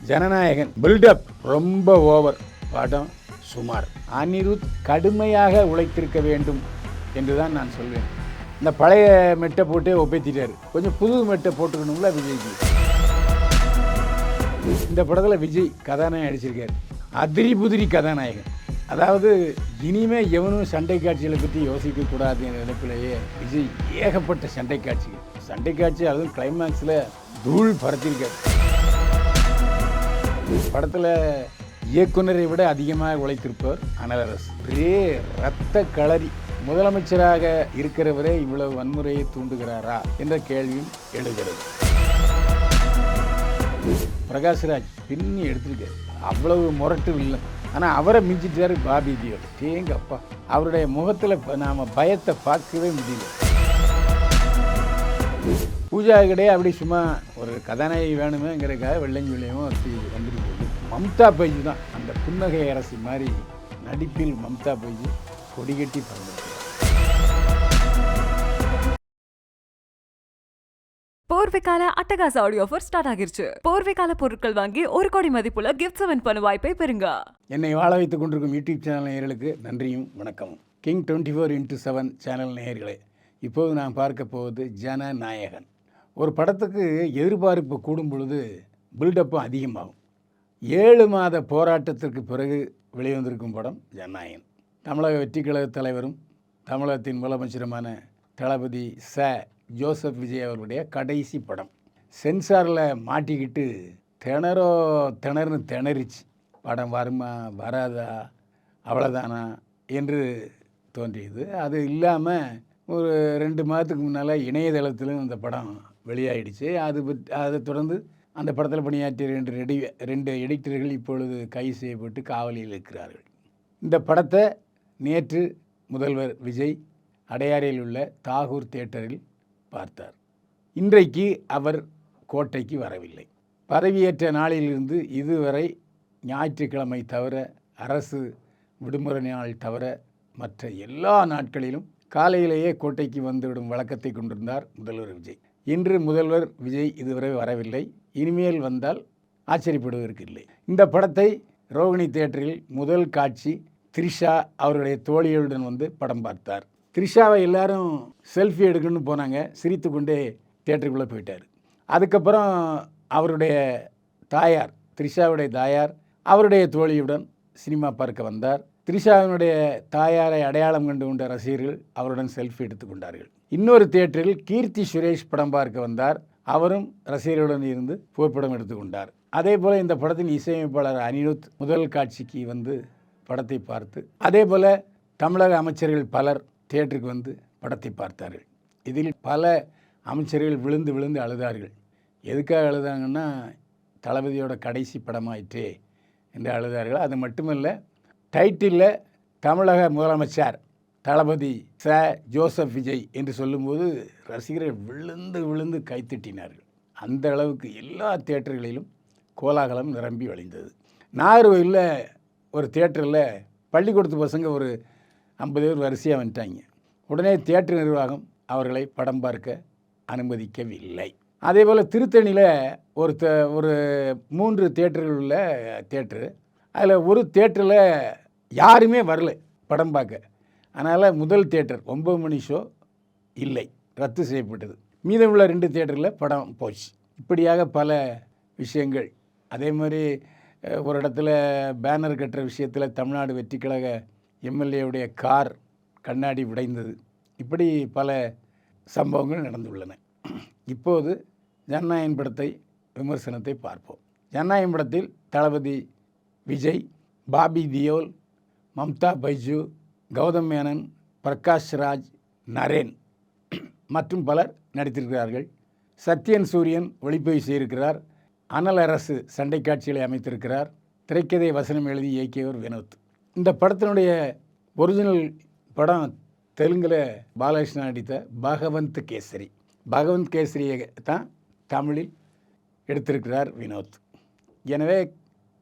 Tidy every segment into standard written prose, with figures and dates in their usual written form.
Jananayagan build up ரொம்ப over, படம் சுமார். அனிருத் கடுமையாக உழைத்திருக்க வேண்டும் என்று தான் நான் சொல்வேன். இந்த பழைய மெட்டை போட்டே ஒப்பேத்திட்டாரு, கொஞ்சம் புது மெட்டை போட்டுக்கணும்ல விஜய்க்கு. இந்த படத்தில் விஜய் கதாநாயகன் அடிச்சிருக்காரு, அதிரி புதிரி கதாநாயகன். அதாவது இனிமே எவனும் சண்டை காட்சிகளை பற்றி யோசிக்கக்கூடாது என்ற நினைப்பிலேயே விஜய் ஏகப்பட்ட சண்டை காட்சி அதுவும் கிளைமேக்ஸில் தூள் பறத்திருக்காரு. படத்தில் இயக்குனரை விட அதிகமாக உழைத்திருப்பவர் அனலரசு. ஒரே ரத்த களரி. முதலமைச்சராக இருக்கிறவரே இவ்வளவு வன்முறையை தூண்டுகிறாரா என்ற கேள்வியும் எழுகிறது. பிரகாஷ்ராஜ் பின்னி எடுத்திருக்காரு, அவ்வளவு முரட்டு இல்லை. ஆனால் அவரை மிஞ்சிட்டாரு பாபி தியோல். தேங்கப்பா, அவருடைய முகத்தில் நாம் பயத்தை பார்க்கவே முடியல. பூஜா கிடையாது, அப்படி சும்மா ஒரு கதாநாயகி வேணுமேங்கிறதுக்காக வெள்ளஞ்சொல்லியும் வந்துட்டு போகுது. மம்தா பைஜு தான் அந்த புன்னகை அரசி மாதிரி நடிப்பில் மம்தா பைஜு கொடிகட்டி பறந்துருக்கு. போர்வைக்கால அட்டகாச ஆடியோ ஆஃபர் ஸ்டார்ட் ஆகிருச்சு. போர்வைக்கால பொருட்கள் வாங்கி 1 கோடி மதிப்புள்ள கிஃப்ட்ஸ் வின் பண்ண வாய்ப்பை பெறுங்க. என்னை வாழ வைத்துக் கொண்டிருக்கும் யூடியூப் சேனல் நேயர்களுக்கு நன்றியும் வணக்கமும். கிங் 24x7 சேனல் நேயர்களே, இப்போது நான் பார்க்க போவது ஜனநாயகன். ஒரு படத்துக்கு எதிர்பார்ப்பு கூடும் பொழுது பில்டப்பும் அதிகமாகும். 7 மாத போராட்டத்திற்கு பிறகு வெளிவந்திருக்கும் படம் ஜனநாயகன். தமிழக வெற்றிக்கழக தலைவரும் தமிழகத்தின் முதலமைச்சருமான தளபதி ஜோசப் விஜய் அவர்களுடைய கடைசி படம். சென்சாரில் மாட்டிக்கிட்டு திணறிச்சு. படம் வருமா வராதா அவ்வளோதானா என்று தோன்றியது. அது இல்லாமல் ஒரு 2 மாதத்துக்கு முன்னால் இணையதளத்திலும் இந்த படம் வெளியாகிடுச்சு. அதை தொடர்ந்து அந்த படத்தில் பணியாற்றிய 2 எடிட்டர்கள் இப்பொழுது கைது செய்யப்பட்டு காவலில் இருக்கிறார்கள். இந்த படத்தை நேற்று முதல்வர் விஜய் அடையாறில் உள்ள தாகூர் தியேட்டரில் பார்த்தார். இன்றைக்கு அவர் கோட்டைக்கு வரவில்லை. பதவியேற்ற நாளிலிருந்து இதுவரை ஞாயிற்றுக்கிழமை தவிர, அரசு விடுமுறை நாள் தவிர மற்ற எல்லா நாட்களிலும் காலையிலேயே கோட்டைக்கு வந்துவிடும் வழக்கத்தை கொண்டிருந்தார் முதல்வர் விஜய். இன்று முதல்வர் விஜய் இதுவரை வரவில்லை. இனிமேல் வந்தால் ஆச்சரியப்படுவதற்கு இல்லை. இந்த படத்தை ரோகிணி தியேட்டரில் முதல் காட்சி த்ரிஷா அவருடைய தோழிகளுடன் வந்து படம் பார்த்தார். த்ரிஷாவை எல்லாரும் செல்ஃபி எடுக்கணும்னு போனாங்க. சிரித்து கொண்டே தியேட்டருக்குள்ளே போயிட்டார். அதுக்கப்புறம் அவருடைய தாயார், த்ரிஷாவுடைய தாயார் அவருடைய தோழியுடன் சினிமா பார்க்க வந்தார். த்ரிஷாவினுடைய தாயாரை அடையாளம் கண்டு கொண்ட ரசிகர்கள் அவருடன் செல்ஃபி எடுத்துக்கொண்டார்கள். இன்னொரு தியேட்டரில் கீர்த்தி சுரேஷ் படம் பார்க்க வந்தார். அவரும் ரசிகர்களுடன் இருந்து புகைப்படம் எடுத்துக்கொண்டார். அதே போல் இந்த படத்தின் இசையமைப்பாளர் அனிருத் முதல் காட்சிக்கு வந்து படத்தை பார்த்து, அதே போல் தமிழக அமைச்சர்கள் பலர் தியேட்டருக்கு வந்து படத்தை பார்த்தார்கள். இதில் பல அமைச்சர்கள் விழுந்து விழுந்து அழுதார்கள். எதுக்காக அழுதாங்கன்னா, தளபதியோட கடைசி படமாயிற்றே என்று அழுதார்கள். அது மட்டுமல்ல, டைட்டிலில் தமிழக முதலமைச்சர் தளபதி ஜோசப் விஜய் என்று சொல்லும்போது ரசிகர்கள் விழுந்து விழுந்து கைத்தட்டினார்கள். அந்த அளவுக்கு எல்லா தியேட்டர்களிலும் கோலாகலம் நிரம்பி வழிந்தது. நாகர்கோயிலில் ஒரு தியேட்டரில் பள்ளிக்கூடத்து பசங்க ஒரு 50 பேர் வரிசையாக வந்துட்டாங்க. உடனே தியேட்டர் நிர்வாகம் அவர்களை படம் பார்க்க அனுமதிக்கவில்லை. அதே போல் திருத்தணியில் ஒரு 3 தியேட்டர்கள் உள்ள தியேட்டரு, அதில் ஒரு தியேட்டரில் யாருமே வரல படம் பார்க்க. அதனால் முதல் தியேட்டர் 9 மணி ஷோ இல்லை, ரத்து செய்யப்பட்டது. மீதமுள்ள 2 தியேட்டரில் படம் போச்சு. இப்படியாக பல விஷயங்கள். அதே மாதிரி ஒரு இடத்துல பேனர் கட்டுற விஷயத்தில் தமிழ்நாடு வெற்றிக்கழக எம்எல்ஏவுடைய கார் கண்ணாடி உடைந்தது. இப்படி பல சம்பவங்கள் நடந்துள்ளன. இப்போது ஜனநாயகன் படத்தை விமர்சனத்தை பார்ப்போம். ஜனநாயகன் படத்தில் தளபதி விஜய், பாபி தியோல், மம்தா பைஜு, கௌதம் மேனன், பிரகாஷ் ராஜ், நரேன் மற்றும் பலர் நடித்திருக்கிறார்கள். சத்யன் சூரியன் ஒளிப்பதிவு செய்திருக்கிறார். அனல் அரசு சண்டை காட்சிகளை அமைத்திருக்கிறார். திரைக்கதை வசனம் எழுதி இயக்கியவர் வினோத். இந்த படத்தினுடைய ஒரிஜினல் படம் தெலுங்கில் பாலகிருஷ்ணன் நடித்த பகவந்த் கேசரியை தான் தமிழில் எடுத்திருக்கிறார் வினோத். எனவே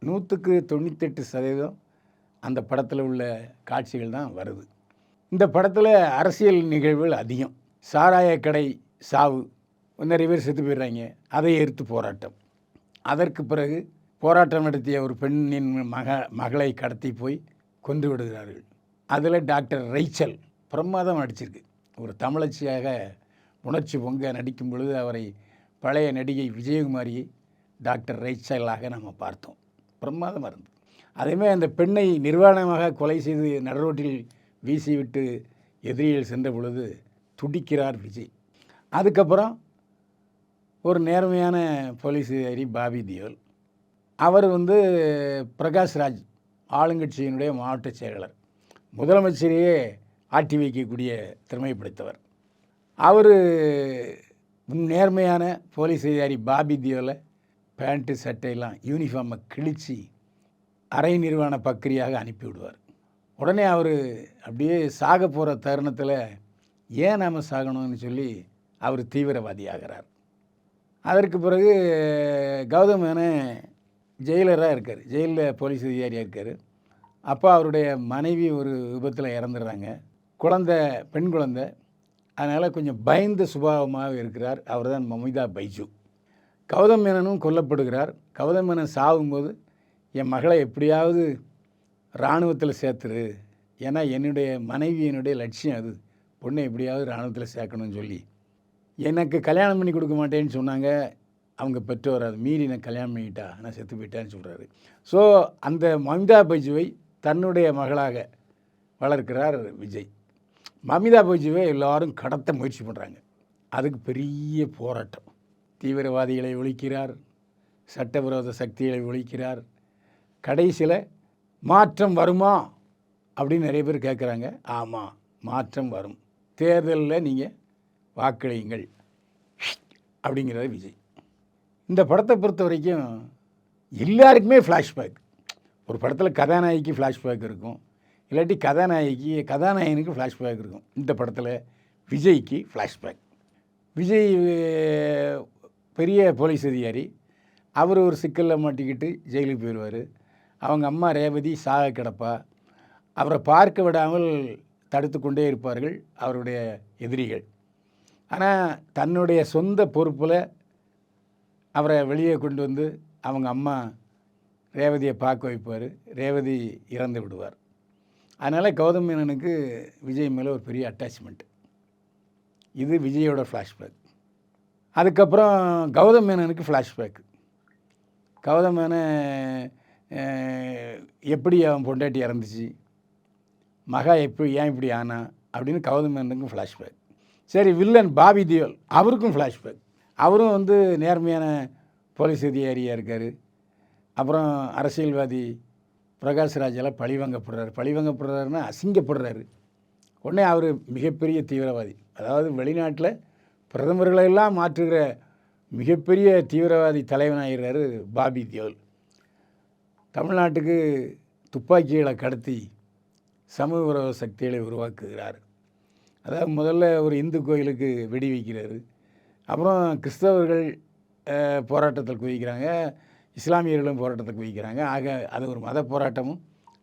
198% அந்த படத்தில் உள்ள காட்சிகள் தான் வருது. இந்த படத்தில் அரசியல் நிகழ்வுகள் அதிகம். சாராய கடை சாவு, நிறைய பேர் செத்து போயிடுறாங்க, அதை எதிர்த்து போராட்டம். அதற்கு பிறகு போராட்டம் நடத்திய ஒரு பெண்ணின் மகளை கடத்தி போய் கொன்று விடுகிறார்கள். அதில் டாக்டர் ரைச்சல் பிரமாதம் நடிச்சிருக்கு. ஒரு தமிழச்சியாக உணர்ச்சி பொங்க நடிக்கும் பொழுது அவரை பழைய நடிகை விஜயகுமாரியை டாக்டர் ரைச்சலாக நம்ம பார்த்தோம். பிரமாதமாக இருந்தது. அதேமாதிரி அந்த பெண்ணை நிர்வாணமாக கொலை செய்து நடுரோட்டில் வீசிவிட்டு எதிரிகள் சென்ற பொழுது துடிக்கிறார் விஜய். அதுக்கப்புறம் ஒரு நேர்மையான போலீஸ் அதிகாரி பாபி தியோல், அவர் பிரகாஷ்ராஜ் ஆளுங்கட்சியினுடைய மாவட்ட செயலாளர், முதலமைச்சரையே ஆட்டி வைக்கக்கூடிய திறமை படைத்தவர். அவர் நேர்மையான போலீஸ் அதிகாரி பாபி தியோலை பேண்ட்டு சட்டையெல்லாம் யூனிஃபார்மை கிழித்து அரை நிர்வாண பக்கிரியாக அனுப்பிவிடுவார். உடனே அவர் அப்படியே சாக போகிற தருணத்தில் ஏன் நாம் சாகணும்னு சொல்லி அவர் தீவிரவாதி ஆகிறார். அதற்கு பிறகு கௌதம் மேனன் ஜெயிலராக இருக்கார், ஜெயிலில் போலீஸ் அதிகாரியாக இருக்கார். அப்போ அவருடைய மனைவி ஒரு விபத்தில் இறந்துடுறாங்க, பெண் குழந்தை. அதனால் கொஞ்சம் பயந்த சுபாவமாக இருக்கிறார். அவர் தான் மமிதா பைஜு. கௌதம் மேனனும் கொல்லப்படுகிறார். கௌதம் மேனன் சாகும்போது என் மகளை எப்படியாவது இராணுவத்தில் சேர்த்துரு, ஏன்னா என்னுடைய மனைவியினுடைய லட்சியம் அது, பொண்ணை எப்படியாவது இராணுவத்தில் சேர்க்கணும்னு சொல்லி எனக்கு கல்யாணம் பண்ணி கொடுக்க மாட்டேன்னு சொன்னாங்க அவங்க பெற்றோர். அது மீறி நான் கல்யாணம் பண்ணிக்கிட்டா நான் செத்து போயிட்டேன்னு சொல்கிறாரு. ஸோ அந்த மமிதா பைஜுவை தன்னுடைய மகளாக வளர்க்கிறார் விஜய். மமிதா பைஜுவை எல்லாரும் கடத்த முயற்சி பண்ணுறாங்க. அதுக்கு பெரிய போராட்டம். தீவிரவாதிகளை ஒழிக்கிறார், சட்டவிரோத சக்திகளை ஒழிக்கிறார். கடைசியில் மாற்றம் வருமா அப்படின்னு நிறைய பேர் கேட்குறாங்க. ஆமாம், மாற்றம் வரும், தேர்தலில் நீங்கள் வாக்களியுங்கள் அப்படிங்கிறது விஜய். இந்த படத்தை பொறுத்த வரைக்கும் எல்லாருக்குமே ஃப்ளாஷ்பேக். ஒரு படத்தில் கதாநாயகிக்கு ஃப்ளாஷ்பேக் இருக்கும், இல்லாட்டி கதாநாயகனுக்கு ஃப்ளாஷ்பேக் இருக்கும். இந்த படத்தில் விஜய்க்கு ஃப்ளாஷ்பேக். விஜய் பெரிய போலீஸ் அதிகாரி, அவர் ஒரு சிக்கலில் மாட்டிக்கிட்டு ஜெயிலுக்கு போயிடுவார். அவங்க அம்மா ரேவதி சாக கிடப்பா. அவரை பார்க்க விடாமல் தடுத்து கொண்டே இருப்பார்கள் அவருடைய எதிரிகள். ஆனால் தன்னுடைய சொந்த பொறுப்பில் அவரை வெளியே கொண்டு வந்து அவங்க அம்மா ரேவதியை பார்க்க வைப்பார். ரேவதி இறந்து விடுவார். அதனால் கௌதம் மேனனுக்கு விஜய் மேலே ஒரு பெரிய அட்டாச்மெண்ட். இது விஜயோட ஃப்ளாஷ்பேக். அதுக்கப்புறம் கௌதம் மேனனுக்கு ஃப்ளாஷ்பேக். கௌதம் மேனன் எப்படி அவன் பொண்டாட்டி இறந்துச்சு, மகா ஏன் இப்படி ஆனா அப்படின்னு கௌதம் மேனனுக்கும் ஃப்ளாஷ்பேக். சரி, வில்லன் பாபி தியோல், அவருக்கும் ஃப்ளாஷ்பேக். அவரும் நேர்மையான போலீஸ் அதிகாரியாக இருக்கார். அப்புறம் அரசியல்வாதி பிரகாஷ்ராஜெல்லாம் பழிவாங்கப்படுறாருன்னா அசிங்கப்படுறாரு. உடனே அவர் மிகப்பெரிய தீவிரவாதி, அதாவது வெளிநாட்டில் பிரதமர்களெல்லாம் மாற்றுகிற மிகப்பெரிய தீவிரவாதி தலைவனாகிறார் பாபி தியோல். தமிழ்நாட்டுக்கு துப்பாக்கிகளை கடத்தி சமூக விரோத சக்திகளை உருவாக்குகிறார். அதாவது முதல்ல ஒரு இந்து கோயிலுக்கு வெடி வைக்கிறாரு. அப்புறம் கிறிஸ்தவர்கள் போராட்டத்தில் குதிக்கிறாங்க, இஸ்லாமியர்களும் போராட்டத்தில் குதிக்கிறாங்க. ஆக அது ஒரு மத போராட்டமும்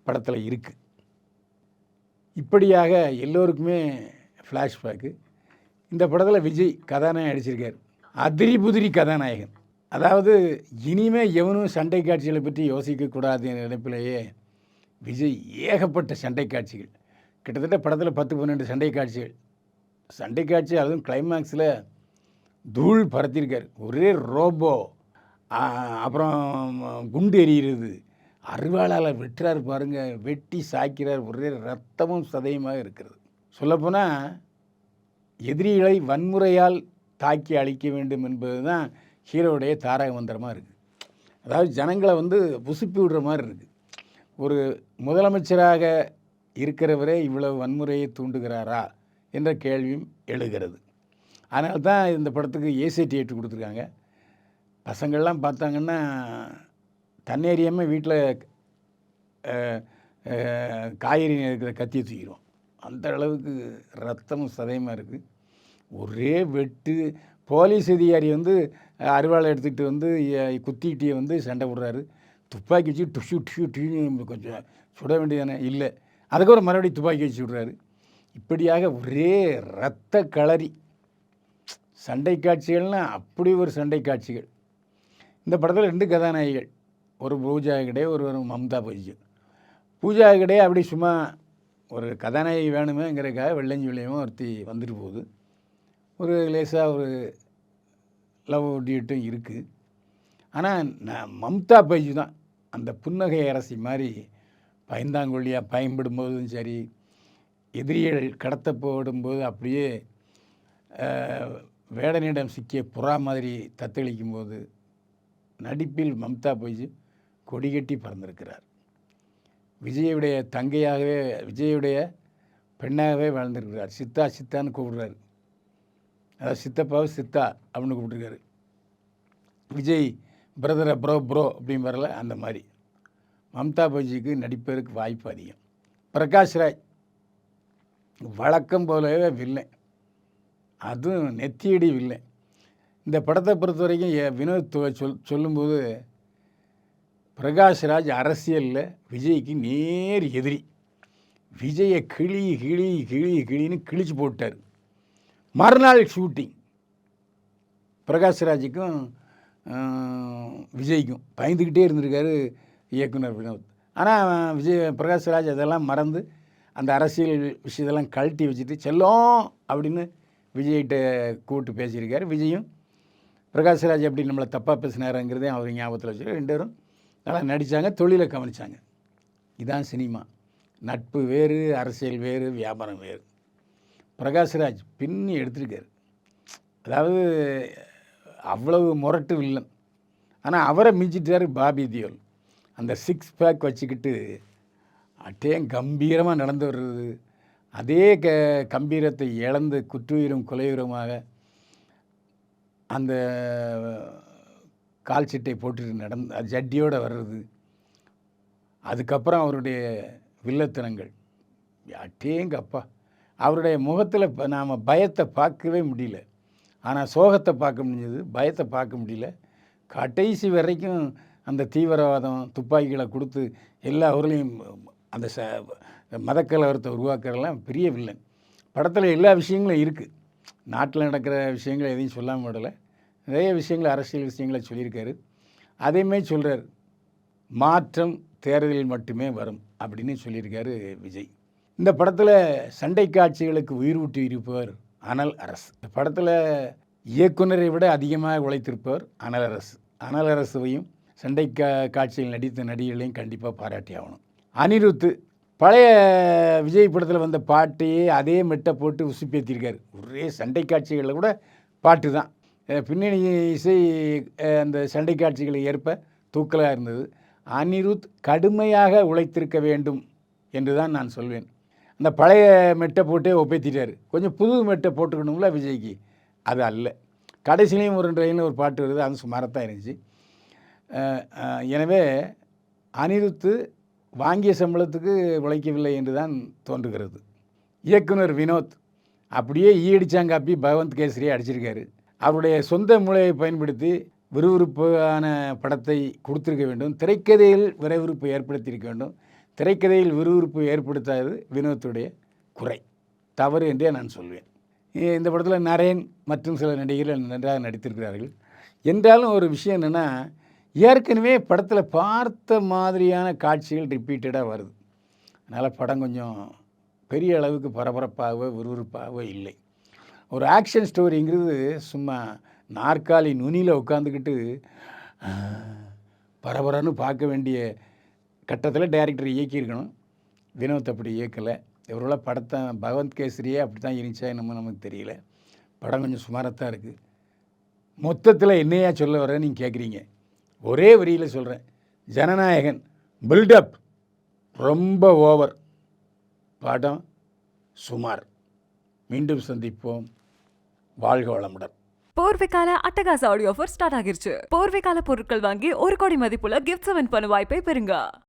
படத்தில் இருக்குது. இப்படியாக எல்லோருக்குமே ஃப்ளாஷ்பேக்கு. இந்த படத்தில் விஜய் கதாநாயகன் அடிச்சிருக்கார். அதிரி புதிரி கதாநாயகன். அதாவது இனிமேல் எவனும் சண்டை காட்சிகளை பற்றி யோசிக்கக்கூடாது என்ற நினைப்பிலேயே விஜய் ஏகப்பட்ட சண்டை காட்சிகள், கிட்டத்தட்ட படத்தில் 10-12 சண்டை காட்சி, அதுவும் கிளைமேக்ஸில் தூள் பறத்திருக்கார். ஒரே ரோபோ, அப்புறம் குண்டு எறிகிறது, அருவாளால் வெட்டுறார் பாருங்கள், வெட்டி சாய்க்கிறார். ஒரே ரத்தமும் சதையுமாக இருக்கிறது. சொல்லப்போனால் எதிரிகளை வன்முறையால் தாக்கி அழிக்க வேண்டும் என்பது தான் ஹீரோவுடைய தாரக மந்திரமாக இருக்குது. அதாவது ஜனங்களை புசுப்பி விடுற மாதிரி இருக்குது. ஒரு முதலமைச்சராக இருக்கிறவரே இவ்வளவு வன்முறையை தூண்டுகிறாரா என்ற கேள்வியும் எழுகிறது. அதனால தான் இந்த படத்துக்கு A-சர்டிஃபிகேட் கொடுத்துருக்காங்க. பசங்கள்லாம் பார்த்தாங்கன்னா தன்னேறியாமல் வீட்டில் காய்கறி இருக்கிற கத்தியை தூக்கிடுவோம். அந்த அளவுக்கு ரத்தமும் சதையுமாக இருக்குது. ஒரே வெட்டு. போலீஸ் அதிகாரி அருவாளை எடுத்துக்கிட்டு குத்திக்கிட்டே சண்டை விடுறாரு. துப்பாக்கி வச்சு டுஷு டுஷு டுஷு கொஞ்சம் சுட வேண்டியதானே, இல்லை, அதுக்கப்புறம் மறுபடியும் துப்பாக்கி வச்சு விட்றாரு. இப்படியாக ஒரே இரத்த களரி சண்டை காட்சிகள்னால் அப்படி ஒரு சண்டை காட்சிகள். இந்த படத்தில் 2 கதாநாயகிகள், ஒரு பூஜா ஹெக்டே, ஒரு மம்தா பைஜு. பூஜா ஹெக்டே அப்படி சும்மா ஒரு கதாநாயகி வேணுமேங்கிறதுக்காக வெள்ளஞ்சி விளையமும் ஒருத்தி வந்துட்டு போகுது. ஒரு லேசாக ஒரு லவ் டியூட்டும் இருக்குது. ஆனால் மம்தா பைஜு தான் அந்த புன்னகை அரசி மாதிரி பயந்தாங்கொல்லியாக பயன்படும்போதும் சரி, எதிரிகள் கடத்த போடும்போது அப்படியே வேடனிடம் சிக்கிய புறா மாதிரி தத்தளிக்கும் போது நடிப்பில் மம்தா பைஜு கொடிகட்டி பறந்திருக்கிறார். விஜயுடைய தங்கையாகவே, விஜயுடைய பெண்ணாகவே வாழ்ந்திருக்கிறார். சித்தா சித்தான்னு கூப்பிடுறாரு. அதாவது சித்தப்பாவை சித்தா அப்படின்னு கூப்பிட்டுருக்காரு. விஜய் பிரதரை ப்ரோ ப்ரோ அப்படின்னு வரல, அந்த மாதிரி மம்தா பைஜிக்கு நடிப்பதற்கு வாய்ப்பு அதிகம். பிரகாஷ் ராஜ் வழக்கம் போலவே வில்லன், அதுவும் நெத்தியடி வில்லன். இந்த படத்தை பொறுத்த வரைக்கும் வினோத் சொல்லும்போது பிரகாஷ் ராஜ் அரசியலில் விஜய்க்கு நேர் எதிரி. விஜயை கிழின்னு கிழிச்சு போட்டார். மறுநாள் ஷூட்டிங் பிரகாஷ் ராஜுக்கும் விஜய்க்கும் பயந்துக்கிட்டே இருந்திருக்காரு இயக்குனர் வினோத். ஆனால் பிரகாஷ் ராஜ் அதெல்லாம் மறந்து அந்த அரசியல் விஷயத்தெல்லாம் கழட்டி வச்சுட்டு செல்லம் அப்படின்னு விஜய்கிட்ட கூப்பிட்டு பேசியிருக்காரு. விஜயும் பிரகாஷ் ராஜ் எப்படி நம்மளை தப்பாக பேசினாருங்கிறதே அவர் ஞாபகத்தில் வச்சு ரெண்டு பேரும் நல்லா நடித்தாங்க, தொழிலை கவனித்தாங்க. இதுதான் சினிமா. நட்பு வேறு, அரசியல் வேறு, வியாபாரம் வேறு. பிரகாஷ் ராஜ் பின்னி எடுத்திருக்காரு. அதாவது அவ்வளவு முரட்டு வில்லன். ஆனால் அவரை மிஞ்சிட்டார் பாபி தியோல். அந்த 6 பேக் வச்சுக்கிட்டு அட்டே கம்பீரமாக நடந்து வர்றது, அதே கம்பீரத்தை இழந்து குற்றுயிரும் கொலையுரமாக அந்த கால் சட்டை போட்டுட்டு ஜட்டியோடு வர்றது, அதுக்கப்புறம் அவருடைய வில்லத்தனங்கள் அட்டேங்கப்பா. அவருடைய முகத்தில் நாம் பயத்தை பார்க்கவே முடியல. ஆனால் சோகத்தை பார்க்க முடிஞ்சது, பயத்தை பார்க்க முடியல. கடைசி வரைக்கும் அந்த தீவிரவாதம் துப்பாக்கிகளை கொடுத்து எல்லா ஊர்லேயும் அந்த மதக்கலவரத்தை உருவாக்குறதெல்லாம் பெரிய வில்லன். படத்தில் எல்லா விஷயங்களும் இருக்குது. நாட்டில் நடக்கிற விஷயங்களை எதையும் சொல்லாமல் விடலை. நிறைய விஷயங்கள், அரசியல் விஷயங்களை சொல்லியிருக்காரு. அதேமாதிரி சொல்கிறார், மாற்றம் தேர்தலில் மட்டுமே வரும் அப்படின்னு சொல்லியிருக்காரு விஜய். இந்த படத்தில் சண்டை காட்சிகளுக்கு உயிர் ஊட்டி இருப்பவர் அனல் அரசு. இந்த படத்தில் இயக்குனரை விட அதிகமாக உழைத்திருப்பவர் அனல் அரசு. அனல் அரசுவையும் சண்டை காட்சியில் நடித்த நடிகர்களையும் கண்டிப்பாக பாராட்டி ஆகணும். அனிருத்து பழைய விஜய் படத்தில் வந்த பாட்டையே அதே மெட்டை போட்டு உசுப்பேற்றிருக்காரு. ஒரே சண்டை காட்சிகளில் கூட பாட்டு தான். பின்னணி இசை அந்த சண்டை காட்சிகளை ஏற்ப தூக்கலாக இருந்தது. அனிருத் கடுமையாக உழைத்திருக்க வேண்டும் என்று தான் நான் சொல்வேன். அந்த பழைய மெட்டை போட்டே ஒப்பேற்றிட்டார். கொஞ்சம் புது மெட்டை போட்டுக்கணும்ல விஜய்க்கு, அது அல்ல. கடைசிலையும் ஒரு ட்ரெயினில் ஒரு பாட்டு வருது, அது சுமாரத்தான் இருந்துச்சு. எனவே அனிருத்து வாங்கிய சம்பளத்துக்கு உழைக்கவில்லை என்று தான் தோன்றுகிறது. இயக்குனர் வினோத் அப்படியே ஈயடிச்சாங்காப்பி பகவந்த் கேசரியை அடிச்சிருக்காரு. அவருடைய சொந்த மூளையை பயன்படுத்தி விறுவிறுப்பான படத்தை கொடுத்துருக்க வேண்டும். திரைக்கதையில் விறுவிறுப்பு ஏற்படுத்தியிருக்க வேண்டும். திரைக்கதையில் விறுவிறுப்பு ஏற்படுத்தாதது வினோத்துடைய குறை, தவறு என்றே நான் சொல்வேன். இந்த படத்தில் நரேன் மற்றும் சில நடிகர்கள் நன்றாக நடித்திருக்கிறார்கள். என்றாலும் ஒரு விஷயம் என்னென்னா, ஏற்கனவே படத்தில் பார்த்த மாதிரியான காட்சிகள் ரிப்பீட்டடாக வருது. அதனால் படம் கொஞ்சம் பெரிய அளவுக்கு பரபரப்பாகவோ விறுவிறுப்பாகவோ இல்லை. ஒரு ஆக்ஷன் ஸ்டோரிங்கிறது சும்மா நாற்காலி நுனியில் உட்காந்துக்கிட்டு பரபரன்னு பார்க்க வேண்டிய கட்டத்தில் டைரக்டர் இயக்கியிருக்கணும். வினோத் அப்படி இயக்கலை. இவரோட படத்தை பகவந்த் கேசரியே அப்படி தான் இருந்துச்சா என்னமோ நமக்கு தெரியல. படம் கொஞ்சம் சுமாரத்தான் இருக்குது. மொத்தத்தில் என்னையா சொல்ல வரேன்னு நீங்கள் கேட்குறீங்க. ஒரே வரியில் சொல்கிறேன், ஜனநாயகன் பில்டப் ரொம்ப ஓவர், படம் சுமார். மீண்டும் சந்திப்போம். வாழ்க வளமுடன். போர்வைக்கால அட்டகாச ஆடியோ ஆஃபர் ஸ்டார்ட் ஆகிருச்சு. போர்வைக்கால பொருட்கள் வாங்கி 1 கோடி மதிப்புள்ள கிஃப்ட்ஸ் வின் பண்ண வாய்ப்பை பெறுங்க.